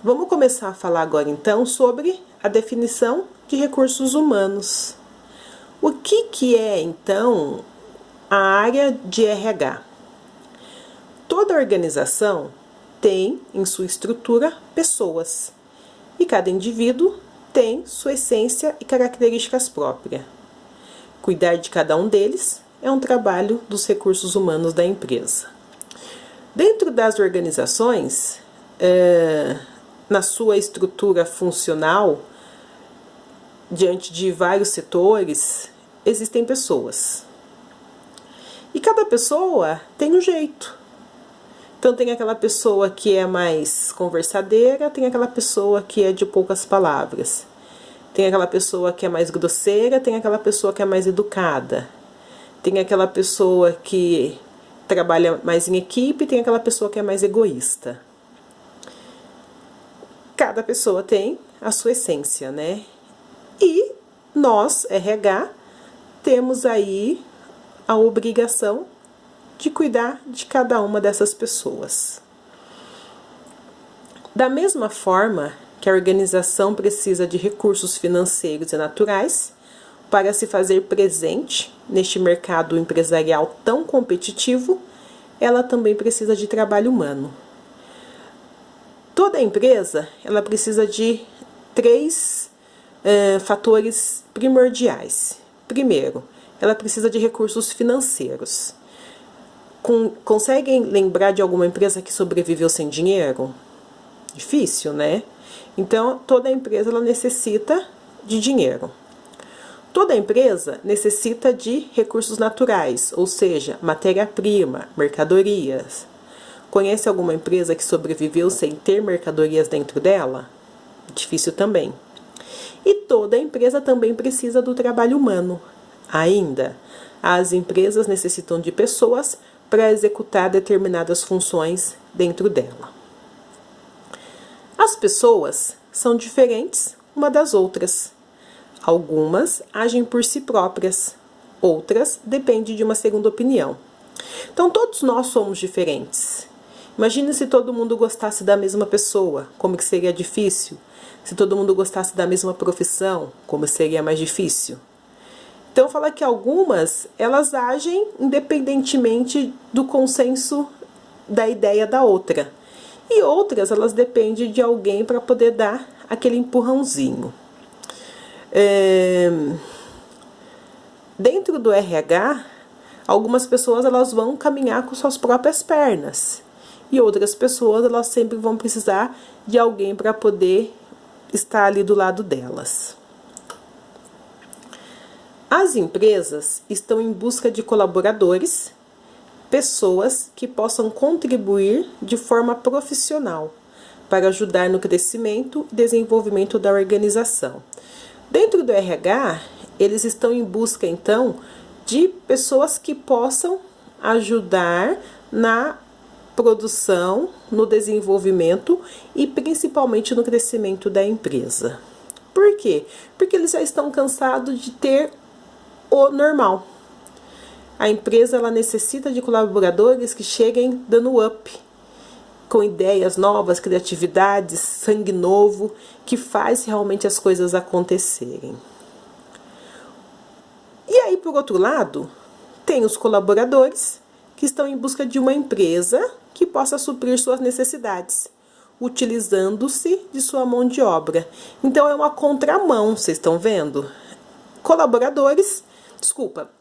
Vamos começar a falar agora então sobre a definição de recursos humanos. O que é então a área de RH? Toda organização tem em sua estrutura pessoas e cada indivíduo tem sua essência e características próprias. Cuidar de cada um deles é um trabalho dos recursos humanos da empresa. Dentro das organizações, na sua estrutura funcional, diante de vários setores, existem pessoas. E cada pessoa tem um jeito. Então tem aquela pessoa que é mais conversadeira, tem aquela pessoa que é de poucas palavras. Tem aquela pessoa que é mais grosseira, tem aquela pessoa que é mais educada. Tem aquela pessoa que trabalha mais em equipe, tem aquela pessoa que é mais egoísta. Cada pessoa tem a sua essência, né? E nós, RH, temos aí a obrigação de cuidar de cada uma dessas pessoas. Da mesma forma que a organização precisa de recursos financeiros e naturais para se fazer presente neste mercado empresarial tão competitivo, ela também precisa de trabalho humano. Toda empresa ela precisa de três fatores primordiais. Primeiro, ela precisa de recursos financeiros. Conseguem lembrar de alguma empresa que sobreviveu sem dinheiro? Difícil, né? Então, toda empresa ela necessita de dinheiro. Toda empresa necessita de recursos naturais, ou seja, matéria-prima, mercadorias. Conhece alguma empresa que sobreviveu sem ter mercadorias dentro dela? Difícil também. E toda empresa também precisa do trabalho humano. Ainda, as empresas necessitam de pessoas para executar determinadas funções dentro dela. As pessoas são diferentes uma das outras. Algumas agem por si próprias, outras dependem de uma segunda opinião. Então, todos nós somos diferentes. Imagine se todo mundo gostasse da mesma pessoa, como que seria difícil. Se todo mundo gostasse da mesma profissão, como seria mais difícil. Então, falar que algumas, elas agem independentemente do consenso da ideia da outra. E outras, elas dependem de alguém para poder dar aquele empurrãozinho. Dentro do RH, algumas pessoas elas vão caminhar com suas próprias pernas. E outras pessoas, elas sempre vão precisar de alguém para poder estar ali do lado delas. As empresas estão em busca de colaboradores, pessoas que possam contribuir de forma profissional para ajudar no crescimento e desenvolvimento da organização. Dentro do RH, eles estão em busca, então, de pessoas que possam ajudar na produção, no desenvolvimento e principalmente no crescimento da empresa. Por quê? Porque eles já estão cansados de ter o normal. A empresa ela necessita de colaboradores que cheguem dando up, com ideias novas, criatividades, sangue novo, que faz realmente as coisas acontecerem. E aí, por outro lado, tem os colaboradores que estão em busca de uma empresa que possa suprir suas necessidades, utilizando-se de sua mão de obra. Então, é uma contramão, vocês estão vendo?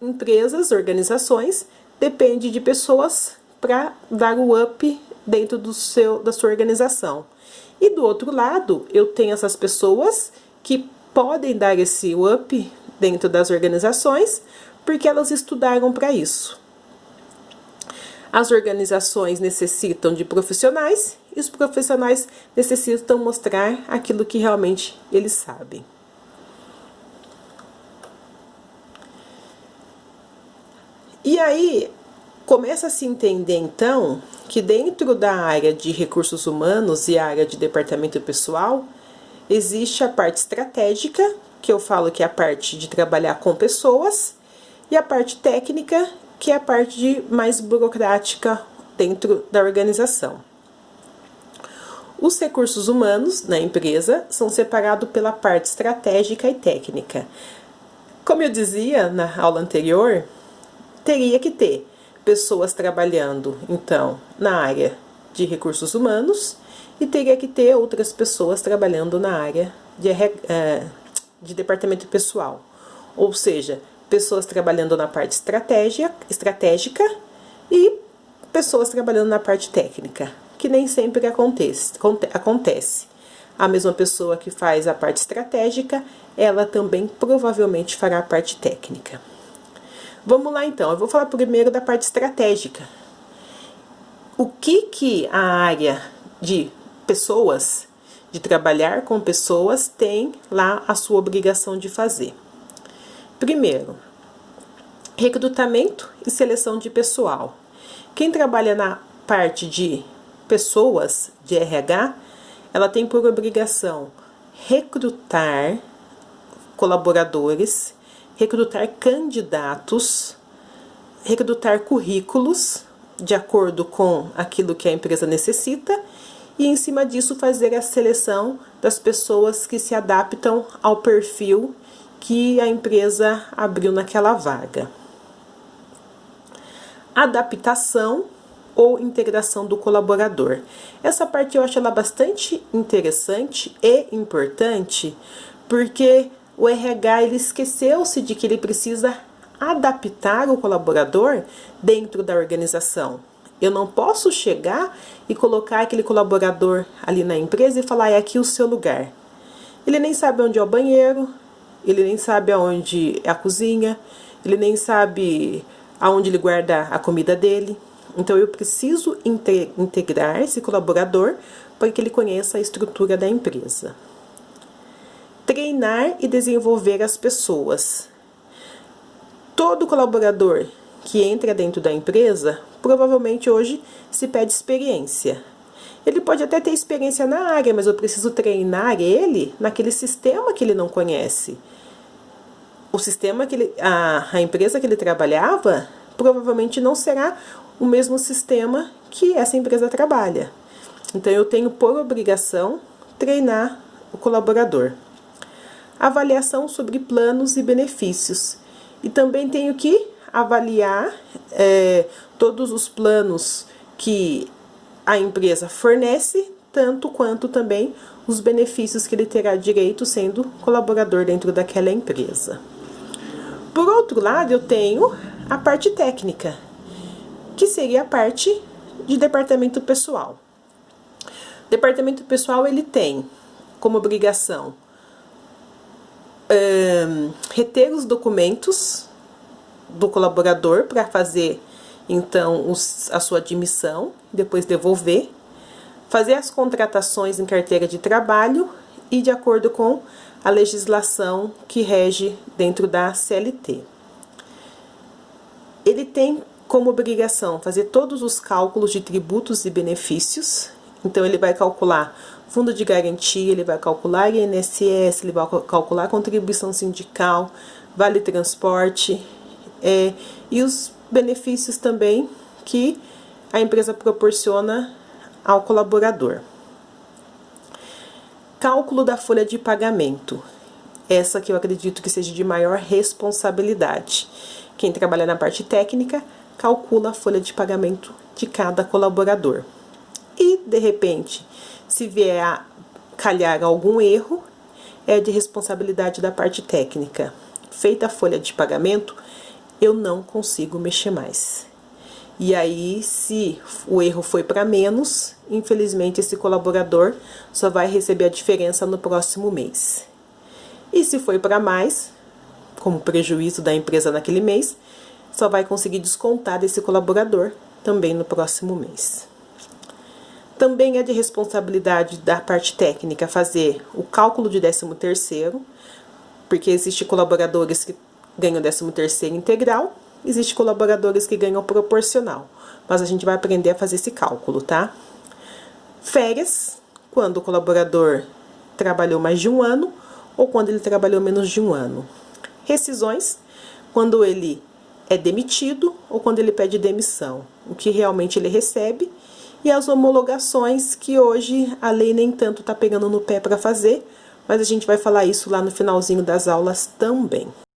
Empresas, organizações, dependem de pessoas para dar o up dentro da sua organização. E do outro lado, eu tenho essas pessoas que podem dar esse up dentro das organizações, porque elas estudaram para isso. As organizações necessitam de profissionais e os profissionais necessitam mostrar aquilo que realmente eles sabem. E aí, começa a se entender então que dentro da área de recursos humanos e a área de departamento pessoal, existe a parte estratégica, que eu falo que é a parte de trabalhar com pessoas, e a parte técnica, que é a parte mais burocrática dentro da organização. Os recursos humanos na empresa são separados pela parte estratégica e técnica. Como eu dizia na aula anterior, teria que ter pessoas trabalhando, então, na área de recursos humanos e teria que ter outras pessoas trabalhando na área de departamento pessoal. Ou seja, pessoas trabalhando na parte estratégica e pessoas trabalhando na parte técnica, que nem sempre acontece. A mesma pessoa que faz a parte estratégica, ela também provavelmente fará a parte técnica. Vamos lá então, eu vou falar primeiro da parte estratégica. O que a área de pessoas, de trabalhar com pessoas, tem lá a sua obrigação de fazer? Primeiro, recrutamento e seleção de pessoal. Quem trabalha na parte de pessoas, de RH, ela tem por obrigação recrutar colaboradores, recrutar candidatos, recrutar currículos de acordo com aquilo que a empresa necessita e, em cima disso, fazer a seleção das pessoas que se adaptam ao perfil que a empresa abriu naquela vaga. Adaptação ou integração do colaborador. Essa parte eu acho ela bastante interessante e importante, porque o RH ele esqueceu-se de que ele precisa adaptar o colaborador dentro da organização. Eu não posso chegar e colocar aquele colaborador ali na empresa e falar, é aqui o seu lugar. Ele nem sabe onde é o banheiro, ele nem sabe aonde é a cozinha, ele nem sabe aonde ele guarda a comida dele. Então, eu preciso integrar esse colaborador para que ele conheça a estrutura da empresa. Treinar e desenvolver as pessoas. Todo colaborador que entra dentro da empresa, provavelmente hoje se pede experiência. Ele pode até ter experiência na área, mas eu preciso treinar ele naquele sistema que ele não conhece. O sistema que a empresa que ele trabalhava provavelmente não será o mesmo sistema que essa empresa trabalha. Então, eu tenho por obrigação treinar o colaborador. Avaliação sobre planos e benefícios. E também tenho que avaliar todos os planos que a empresa fornece, tanto quanto também os benefícios que ele terá direito sendo colaborador dentro daquela empresa. Por outro lado, eu tenho a parte técnica, que seria a parte de departamento pessoal. Departamento pessoal ele tem como obrigação reter os documentos do colaborador para fazer então a sua admissão, depois devolver, fazer as contratações em carteira de trabalho e de acordo com a legislação que rege dentro da CLT. Ele tem como obrigação fazer todos os cálculos de tributos e benefícios. Então, ele vai calcular fundo de garantia, ele vai calcular INSS, ele vai calcular contribuição sindical, vale transporte e os benefícios também que a empresa proporciona ao colaborador. Cálculo da folha de pagamento. Essa que eu acredito que seja de maior responsabilidade. Quem trabalha na parte técnica calcula a folha de pagamento de cada colaborador. E, de repente, se vier a calhar algum erro, é de responsabilidade da parte técnica. Feita a folha de pagamento, eu não consigo mexer mais. E aí, se o erro foi para menos, infelizmente esse colaborador só vai receber a diferença no próximo mês. E se foi para mais, como prejuízo da empresa naquele mês, só vai conseguir descontar desse colaborador também no próximo mês. Também é de responsabilidade da parte técnica fazer o cálculo de 13º, porque existem colaboradores que ganham 13º integral, existem colaboradores que ganham proporcional, mas a gente vai aprender a fazer esse cálculo, tá? Férias, quando o colaborador trabalhou mais de um ano ou quando ele trabalhou menos de um ano. Rescisões, quando ele é demitido ou quando ele pede demissão, o que realmente ele recebe e as homologações, que hoje a lei nem tanto está pegando no pé para fazer, mas a gente vai falar isso lá no finalzinho das aulas também.